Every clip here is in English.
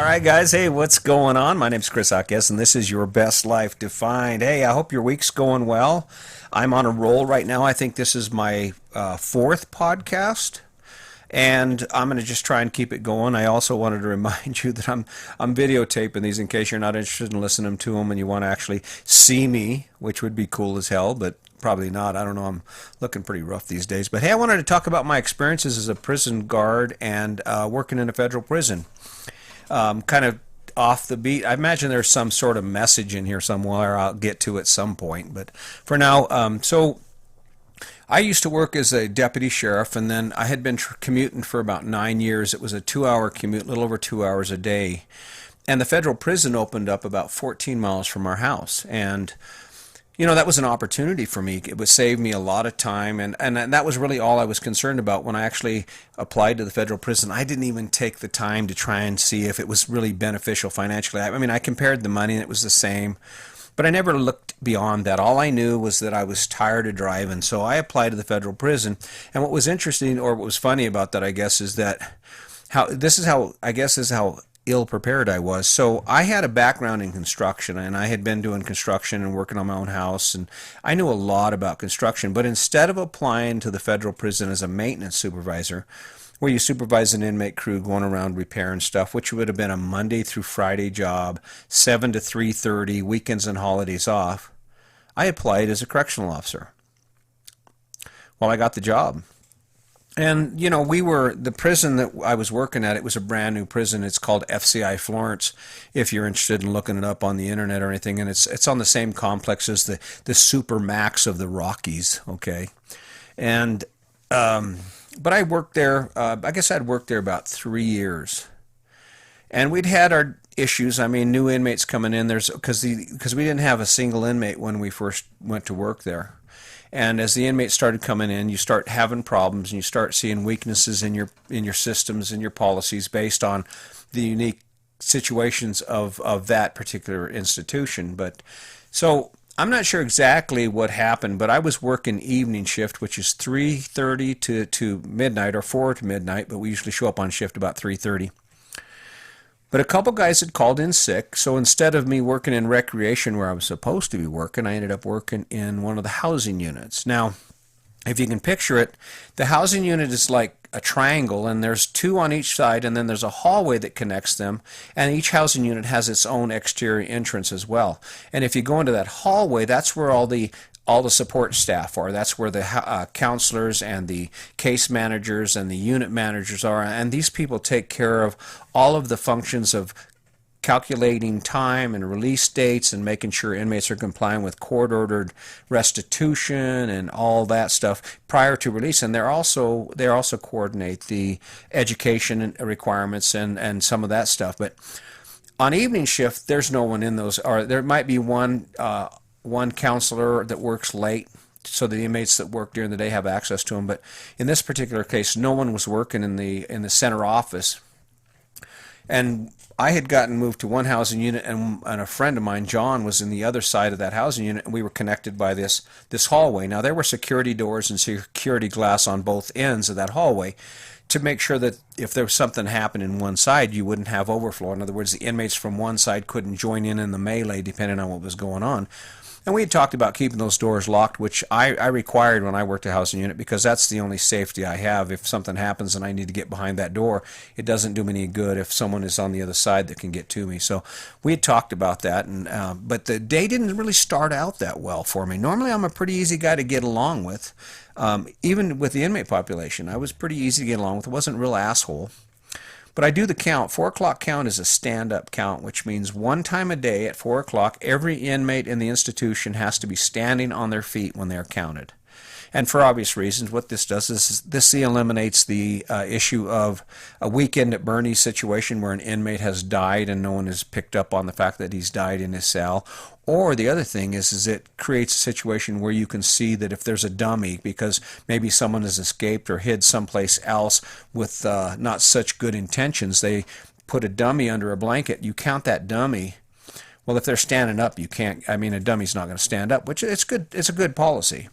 right, guys. Hey, what's going on? My name's Chris Akes, and this is Your Best Life Defined. Hey, I hope your week's going well. I'm on a roll right now. I think this is my fourth podcast, and I'm going to just try and keep it going. I also wanted to remind you that I'm videotaping these in case you're not interested in listening to them and you want to actually see me, which would be cool as hell, but probably not. I don't know. I'm looking pretty rough these days. But hey, I wanted to talk about my experiences as a prison guard and working in a federal prison. Kind of off the beat. I imagine there's some sort of message in here somewhere. I'll get to at some point. But for now, so I used to work as a deputy sheriff, and then I had been commuting for about 9 years. It was a 2 hour commute, a little over 2 hours a day. And the federal prison opened up about 14 miles from our house. And that was an opportunity for me. It would save me a lot of time, and that was really all I was concerned about when I actually applied to the federal prison. I didn't even take the time to try and see if it was really beneficial financially. I mean, I compared the money, and it was the same, but I never looked beyond that. All I knew was that I was tired of driving, so I applied to the federal prison. And what was interesting, or what was funny about that, I guess, is that how ill prepared I was. So I had a background in construction, and I had been doing construction and working on my own house, and I knew a lot about construction. But instead of applying to the federal prison as a maintenance supervisor, where you supervise an inmate crew going around repairing stuff, which would have been a Monday through Friday job, 7 to 3:30, weekends and holidays off, I applied as a correctional officer. Well, I got the job. And the prison that I was working at, it was a brand new prison. It's called FCI Florence, if you're interested in looking it up on the internet or anything. And it's on the same complex as the Super Max of the Rockies, okay? And but I worked there. I guess I'd worked there about 3 years, and we'd had our issues. I mean, new inmates coming in. Because we didn't have a single inmate when we first went to work there. And as the inmates started coming in, you start having problems, and you start seeing weaknesses in your systems and your policies based on the unique situations of that particular institution. But so I'm not sure exactly what happened, but I was working evening shift, which is 3:30 to midnight, or 4 to midnight, but we usually show up on shift about 3:30. But a couple guys had called in sick, so instead of me working in recreation where I was supposed to be working, I ended up working in one of the housing units. Now, if you can picture it, the housing unit is like a triangle, and there's two on each side, and then there's a hallway that connects them, and each housing unit has its own exterior entrance as well. And if you go into that hallway, that's where all the support staff are. That's where the counselors and the case managers and the unit managers are. And these people take care of all of the functions of calculating time and release dates and making sure inmates are complying with court-ordered restitution and all that stuff prior to release. And they also coordinate the education requirements and some of that stuff. But on evening shift, there's no one in those. Or there might be one counselor that works late, so the inmates that work during the day have access to them. But in this particular case, no one was working in the center office. And I had gotten moved to one housing unit, and a friend of mine, John, was in the other side of that housing unit, and we were connected by this hallway. Now, there were security doors and security glass on both ends of that hallway to make sure that if there was something happening in one side, you wouldn't have overflow. In other words, the inmates from one side couldn't join in the melee depending on what was going on. And we had talked about keeping those doors locked, which I required when I worked a housing unit, because that's the only safety I have. If something happens and I need to get behind that door, it doesn't do me any good if someone is on the other side that can get to me. So we had talked about that, but the day didn't really start out that well for me. Normally I'm a pretty easy guy to get along with. Even with the inmate population, I was pretty easy to get along with. I wasn't a real asshole. But I do the count. 4 o'clock count is a stand-up count, which means one time a day at 4 o'clock, every inmate in the institution has to be standing on their feet when they're counted. And for obvious reasons, what this does is this eliminates the issue of a weekend at Bernie's situation where an inmate has died and no one has picked up on the fact that he's died in his cell. Or the other thing is it creates a situation where you can see that if there's a dummy, because maybe someone has escaped or hid someplace else with not such good intentions, they put a dummy under a blanket, you count that dummy. Well, if they're standing up, you can't, I mean, a dummy's not going to stand up, which it's good. It's a good policy.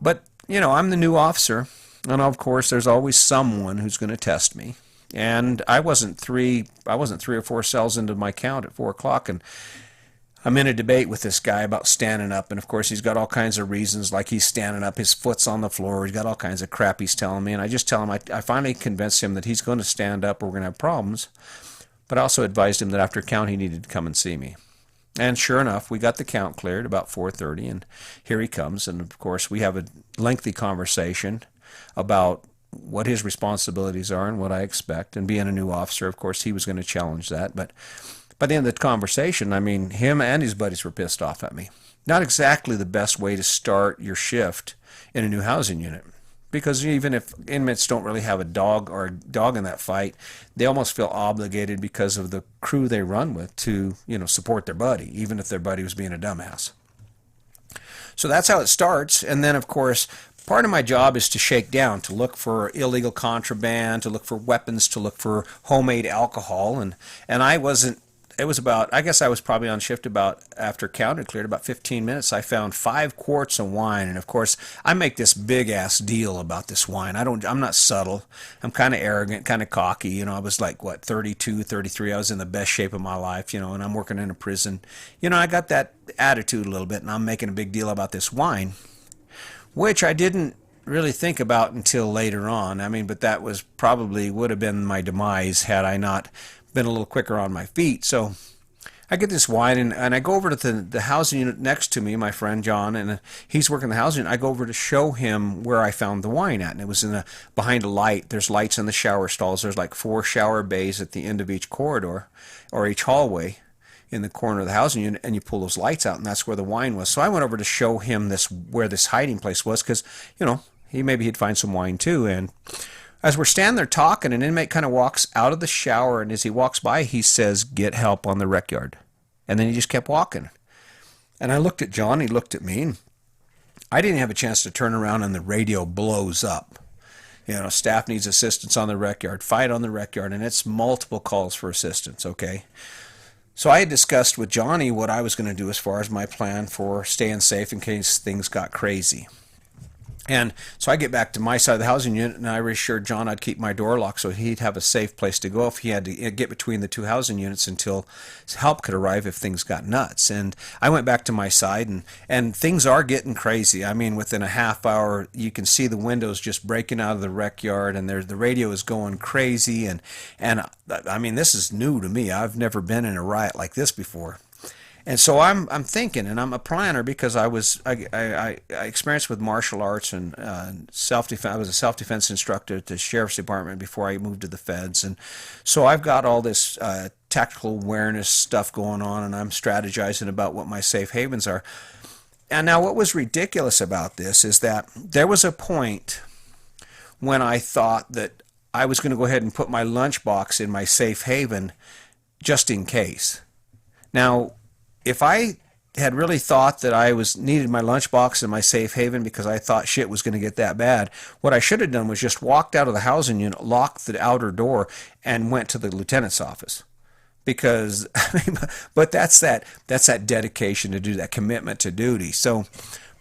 But, I'm the new officer, and of course there's always someone who's going to test me. And I wasn't 3 or 4 cells into my count at 4 o'clock, and I'm in a debate with this guy about standing up, and of course he's got all kinds of reasons, like he's standing up, his foot's on the floor, he's got all kinds of crap he's telling me, and I just tell him, I finally convinced him that he's going to stand up or we're going to have problems, but I also advised him that after count he needed to come and see me. And sure enough, we got the count cleared about 4:30, and here he comes, and of course we have a lengthy conversation about what his responsibilities are and what I expect, and being a new officer, of course, he was going to challenge that, but by the end of the conversation, I mean, him and his buddies were pissed off at me. Not exactly the best way to start your shift in a new housing unit. Because even if inmates don't really have a dog or a dog in that fight, they almost feel obligated because of the crew they run with to, support their buddy, even if their buddy was being a dumbass. So that's how it starts. And then, of course, part of my job is to shake down, to look for illegal contraband, to look for weapons, to look for homemade alcohol. And I wasn't it was about, I guess I was probably on shift about, after count had cleared, about 15 minutes, I found 5 quarts of wine. And of course, I make this big ass deal about this wine. I'm not subtle. I'm kind of arrogant, kind of cocky. I was like, 32, 33. I was in the best shape of my life, and I'm working in a prison. I got that attitude a little bit, and I'm making a big deal about this wine, which I didn't really think about until later on. I mean, but that was probably would have been my demise had I not been a little quicker on my feet. So I get this wine, and I go over to the housing unit next to me, my friend John, and he's working the housing unit. I go over to show him where I found the wine at, and it was behind a light. There's lights in the shower stalls. There's like 4 shower bays at the end of each corridor or each hallway in the corner of the housing unit, and you pull those lights out, and that's where the wine was. So I went over to show him where this hiding place was, because he'd find some wine too. And as we're standing there talking, an inmate kind of walks out of the shower, and as he walks by, he says, "Get help on the rec yard." And then he just kept walking. And I looked at John, he looked at me, and I didn't have a chance to turn around, and the radio blows up. Staff needs assistance on the rec yard, fight on the rec yard, and it's multiple calls for assistance, okay? So I had discussed with Johnny what I was going to do as far as my plan for staying safe in case things got crazy. And so I get back to my side of the housing unit, and I reassured John I'd keep my door locked so he'd have a safe place to go if he had to get between the 2 housing units until help could arrive if things got nuts. And I went back to my side, and things are getting crazy. I mean, within a half hour, you can see the windows just breaking out of the rec yard, and the radio is going crazy. And I mean, this is new to me. I've never been in a riot like this before. And so I'm thinking, and I'm a planner because I experienced with martial arts and self-defense. I was a self-defense instructor at the sheriff's department before I moved to the feds, and so I've got all this tactical awareness stuff going on, and I'm strategizing about what my safe havens are. And now, what was ridiculous about this is that there was a point when I thought that I was going to go ahead and put my lunchbox in my safe haven just in case. Now, if I had really thought that I needed my lunchbox in my safe haven because I thought shit was going to get that bad, what I should have done was just walked out of the housing unit, locked the outer door, and went to the lieutenant's office. Because, but that's that dedication to do that, commitment to duty. So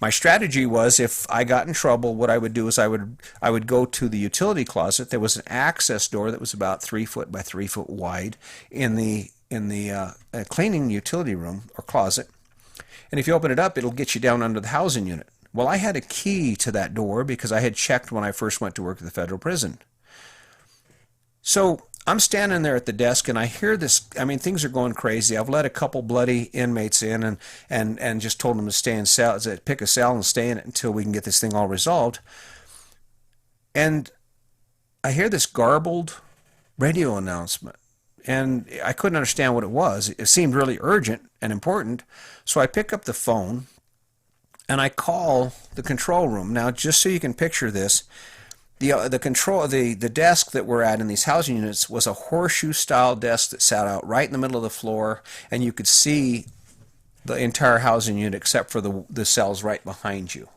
my strategy was, if I got in trouble, what I would do is I would go to the utility closet. There was an access door that was about 3 foot by 3 foot wide in the cleaning utility room or closet, and if you open it up, it'll get you down under the housing unit. Well, I had a key to that door because I had checked when I first went to work at the federal prison. So I'm standing there at the desk, and I hear this. I mean, things are going crazy. I've let a couple bloody inmates in, and just told them to stay in cell, pick a cell and stay in it until we can get this thing all resolved. And I hear this garbled radio announcement. And I couldn't understand what it was. It seemed really urgent and important. So I pick up the phone and I call the control room. Now, just so you can picture this, the desk that we're at in these housing units was a horseshoe-style desk that sat out right in the middle of the floor, and you could see the entire housing unit except for the cells right behind you.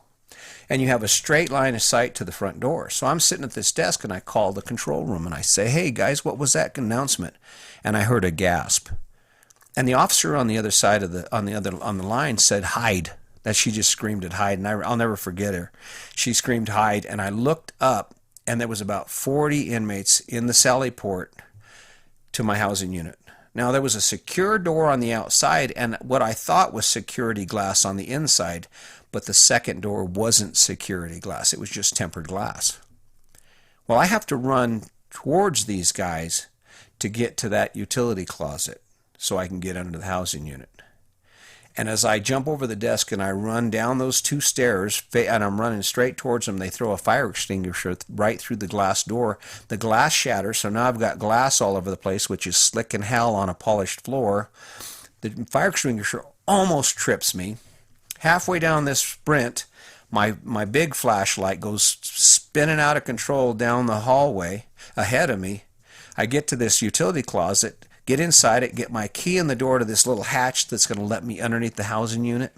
And you have a straight line of sight to the front door. So I'm sitting at this desk, and I call the control room, and I say, "Hey guys, what was that announcement?" And I heard a gasp. And the officer on the other side of on the line said, "Hide." That she just screamed at hide, and I'll never forget her. She screamed hide, and I looked up, and there was about 40 inmates in the sally port to my housing unit. Now, there was a secure door on the outside and what I thought was security glass on the inside, but the second door wasn't security glass. It was just tempered glass. Well, I have to run towards these guys to get to that utility closet so I can get under the housing unit. And as I jump over the desk and I run down those 2 stairs, and I'm running straight towards them, they throw a fire extinguisher right through the glass door. The glass shatters, so now I've got glass all over the place, which is slick in hell on a polished floor. The fire extinguisher almost trips me. Halfway down this sprint, my big flashlight goes spinning out of control down the hallway ahead of me. I get to this utility closet, get inside it, get my key in the door to this little hatch that's going to let me underneath the housing unit.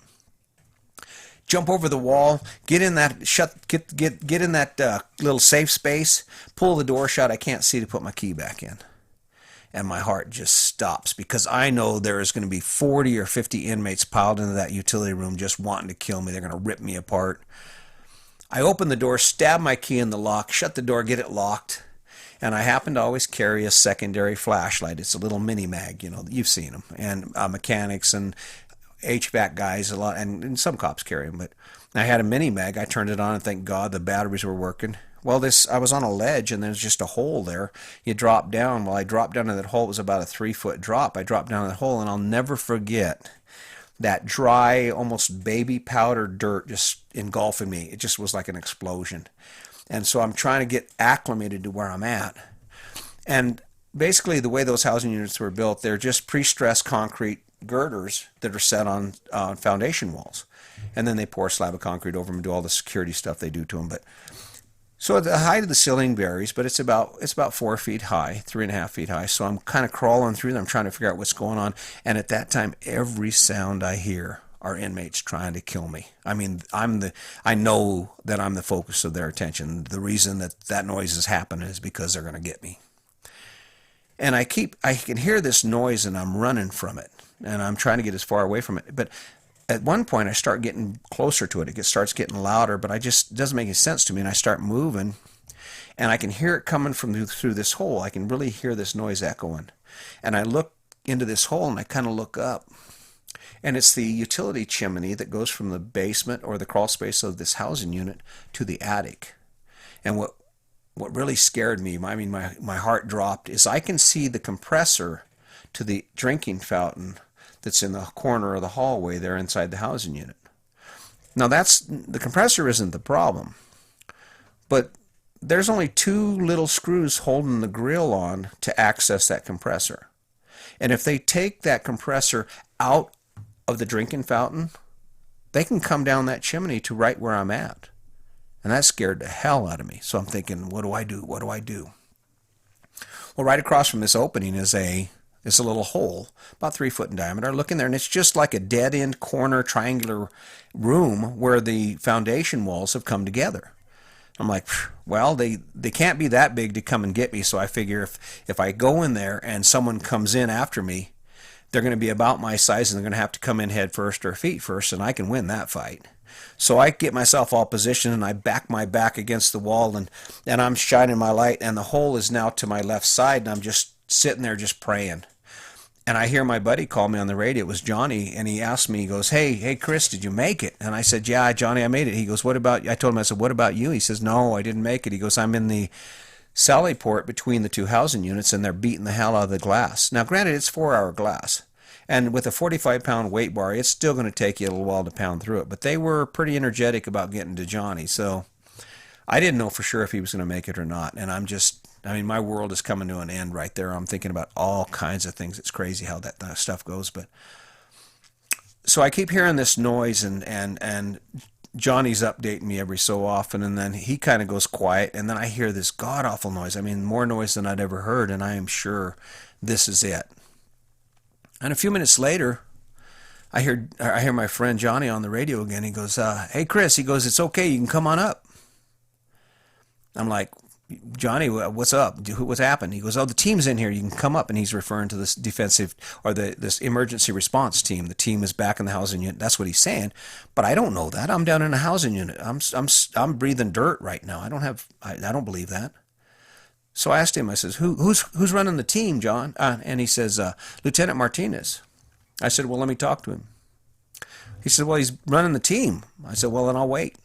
Jump over the wall, get in that get in that little safe space, pull the door shut. I can't see to put my key back in. And my heart just stops because I know there is going to be 40 or 50 inmates piled into that utility room just wanting to kill me. They're going to rip me apart. I open the door, stab my key in the lock, shut the door, get it locked. And I happen to always carry a secondary flashlight. It's a little mini mag, you've seen them. And mechanics and HVAC guys a lot, and some cops carry them. But I had a mini mag. I turned it on, and thank God the batteries were working. Well, I was on a ledge, and there's just a hole there. You drop down. Well, I dropped down to that hole. It was about a 3-foot drop. I dropped down to that hole, and I'll never forget that dry, almost baby powder dirt just engulfing me. It just was like an explosion. And so I'm trying to get acclimated to where I'm at. And basically the way those housing units were built, they're just pre-stressed concrete girders that are set on foundation walls. And then they pour a slab of concrete over them and do all the security stuff they do to them. But so the height of the ceiling varies, but it's about 4 feet high, 3.5 feet high. So I'm kind of crawling through them, trying to figure out what's going on. And at that time, every sound I hear are inmates trying to kill me. I mean, I know that I'm the focus of their attention. The reason that noise is happening is because they're going to get me. And I can hear this noise and I'm running from it. And I'm trying to get as far away from it. But at one point I start getting closer to it. It starts getting louder, but it doesn't make any sense to me. And I start moving and I can hear it coming from through this hole. I can really hear this noise echoing. And I look into this hole and I kind of look up. And it's the utility chimney that goes from the basement or the crawl space of this housing unit to the attic. And what really scared me, my heart dropped, is I can see the compressor to the drinking fountain that's in the corner of the hallway there inside the housing unit. Now the compressor isn't the problem, but there's only 2 little screws holding the grill on to access that compressor. And if they take that compressor out of the drinking fountain, they can come down that chimney to right where I'm at. And that scared the hell out of me. So I'm thinking, what do I do? What do I do? Well, right across from this opening is a little hole, about 3 foot in diameter. I look in there, and it's just like a dead-end corner triangular room where the foundation walls have come together. I'm like, well, they can't be that big to come and get me, so I figure if I go in there and someone comes in after me, they're going to be about my size, and they're going to have to come in head first or feet first, and I can win that fight. So I get myself all positioned, and I back my back against the wall, and I'm shining my light, and the hole is now to my left side, and I'm just sitting there just praying. And I hear my buddy call me on the radio. It was Johnny, and he asked me, he goes, hey, Chris, did you make it? And I said, yeah, Johnny, I made it. He goes, what about you? I told him, I said, what about you? He says, no, I didn't make it. He goes, I'm in the sally port between the 2 housing units, and they're beating the hell out of the glass. Now, granted, it's 4-hour glass. And with a 45-pound weight bar, it's still going to take you a little while to pound through it. But they were pretty energetic about getting to Johnny. So I didn't know for sure if he was going to make it or not. And my world is coming to an end right there. I'm thinking about all kinds of things. It's crazy how that stuff goes. But so I keep hearing this noise, and Johnny's updating me every so often, and then he kind of goes quiet, and then I hear this god-awful noise. More noise than I'd ever heard, and I am sure this is it. And a few minutes later, I hear my friend Johnny on the radio again. He goes, hey, Chris, he goes, it's okay. You can come on up. I'm like, Johnny, what's up? What's happened? He goes, oh, the team's in here. You can come up. And he's referring to this defensive or this emergency response team. The team is back in the housing unit. That's what he's saying. But I don't know that. I'm down in a housing unit. I'm breathing dirt right now. I don't believe that. So I asked him, I says, who's running the team, John? And he says, Lieutenant Martinez. I said, well, let me talk to him. He said, well, he's running the team. I said, well, then I'll wait.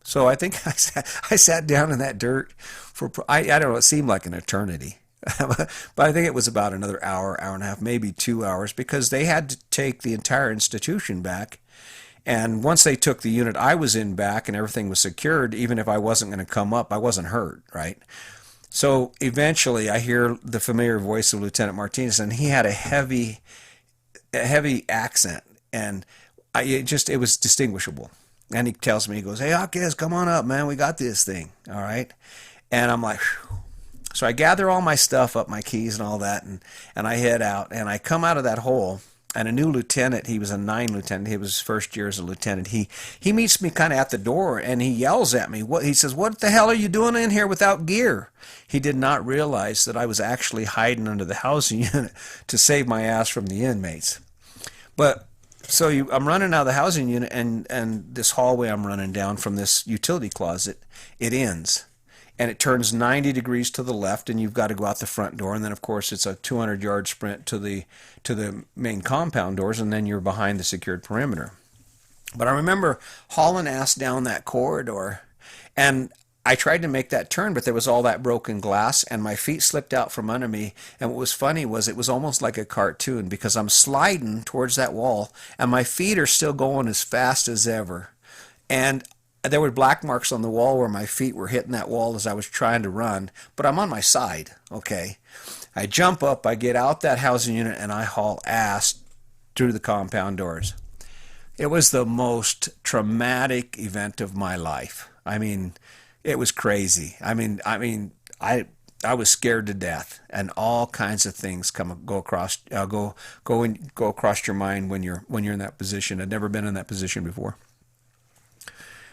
So I think I sat down in that dirt for, I don't know, it seemed like an eternity. But I think it was about another hour, hour and a half, maybe 2 hours, because they had to take the entire institution back. And once they took the unit I was in back and everything was secured, even if I wasn't going to come up, I wasn't hurt, right? So eventually I hear the familiar voice of Lieutenant Martinez, and he had a heavy accent, and it was distinguishable. And he tells me, he goes, hey, Hawkins, come on up, man. We got this thing. All right. And I'm like, whew. So I gather all my stuff up, my keys and all that, and I head out, and I come out of that hole, and a new lieutenant, he was a 9 lieutenant, he was his first year as a lieutenant, he meets me kind of at the door, and he yells at me. He says, what the hell are you doing in here without gear? He did not realize that I was actually hiding under the housing unit to save my ass from the inmates. But so I'm running out of the housing unit, and this hallway I'm running down from this utility closet, it ends. And it turns 90 degrees to the left, and you've got to go out the front door. And then, of course, it's a 200-yard sprint to the main compound doors, and then you're behind the secured perimeter. But I remember hauling ass down that corridor, and I tried to make that turn, but there was all that broken glass, and my feet slipped out from under me. And what was funny was it was almost like a cartoon, because I'm sliding towards that wall, and my feet are still going as fast as ever. And there were black marks on the wall where my feet were hitting that wall as I was trying to run, but I'm on my side, okay? I jump up, I get out that housing unit, and I haul ass through the compound doors. It was the most traumatic event of my life. I mean, it was crazy. I was scared to death, and all kinds of things go across your mind when you're in that position. I'd never been in that position before.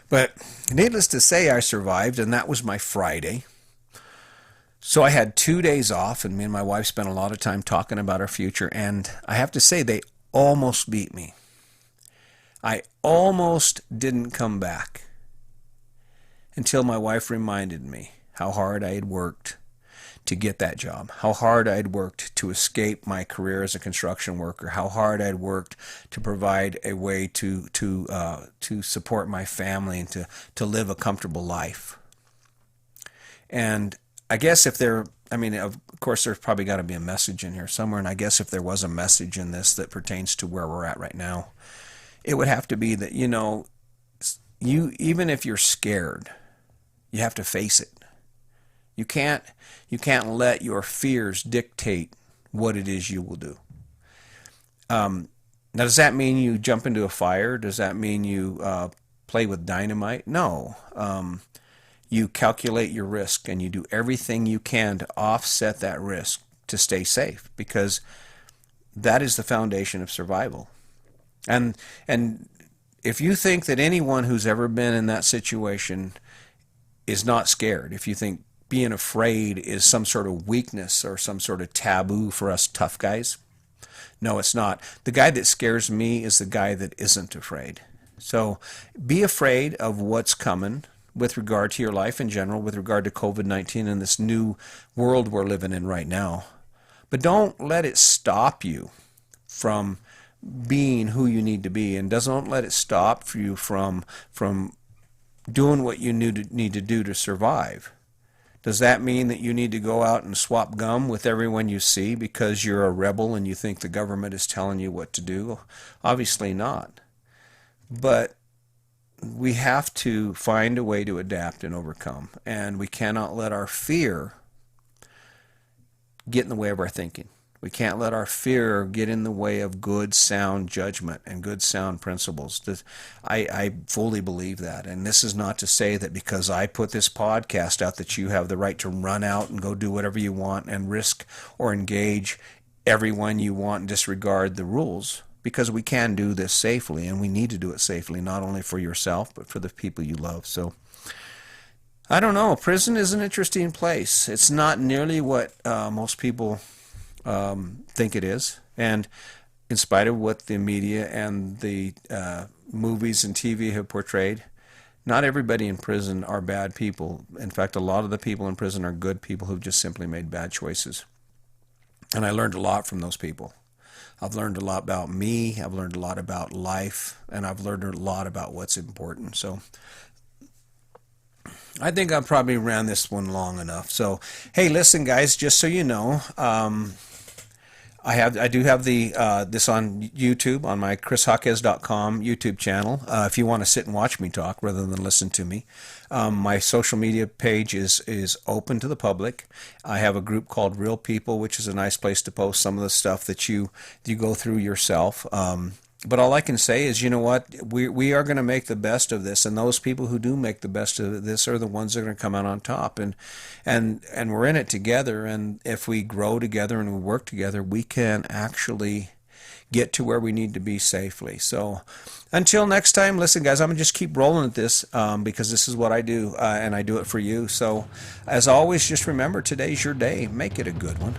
But needless to say, I survived, and that was my Friday. So I had 2 days off, and me and my wife spent a lot of time talking about our future, and I have to say they almost beat me. I almost didn't come back until my wife reminded me how hard I had worked to get that job, how hard I had worked to escape my career as a construction worker, how hard I had worked to provide a way to support my family and to live a comfortable life. And I guess of course there's probably got to be a message in here somewhere, and I guess if there was a message in this that pertains to where we're at right now, it would have to be that, even if you're scared, you have to face it. You can't let your fears dictate what it is you will do. Now, does that mean you jump into a fire? Does that mean you play with dynamite? No. You calculate your risk, and you do everything you can to offset that risk to stay safe, because that is the foundation of survival. And if you think that anyone who's ever been in that situation is not scared, if you think being afraid is some sort of weakness or some sort of taboo for us tough guys, no, it's not. The guy that scares me is the guy that isn't afraid. So be afraid of what's coming with regard to your life in general, with regard to COVID-19 and this new world we're living in right now. But don't let it stop you from being who you need to be, and don't let it stop you from doing what you need to do to survive. Does that mean that you need to go out and swap gum with everyone you see because you're a rebel and you think the government is telling you what to do? Obviously not. But we have to find a way to adapt and overcome, and we cannot let our fear get in the way of our thinking. We can't let our fear get in the way of good, sound judgment and good, sound principles. I fully believe that. And this is not to say that because I put this podcast out that you have the right to run out and go do whatever you want and risk or engage everyone you want and disregard the rules, because we can do this safely, and we need to do it safely, not only for yourself, but for the people you love. So I don't know. Prison is an interesting place. It's not nearly what most people think it is. And in spite of what the media and the movies and TV have portrayed, not everybody in prison are bad people. In fact, a lot of the people in prison are good people who've just simply made bad choices. And I learned a lot from those people. I've learned a lot about me, I've learned a lot about life, and I've learned a lot about what's important. So I think I probably ran this one long enough. So, hey, listen, guys, just so you know, I do have the this on YouTube on my chrishawkes.com YouTube channel. If you want to sit and watch me talk rather than listen to me, my social media page is open to the public. I have a group called Real People, which is a nice place to post some of the stuff that you go through yourself. But all I can say is, you know what, we are going to make the best of this, and those people who do make the best of this are the ones that are going to come out on top, and we're in it together. And if we grow together and we work together, we can actually get to where we need to be safely. So until next time, listen, guys, I'm going to just keep rolling at this because this is what I do, and I do it for you. So as always, just remember, today's your day. Make it a good one.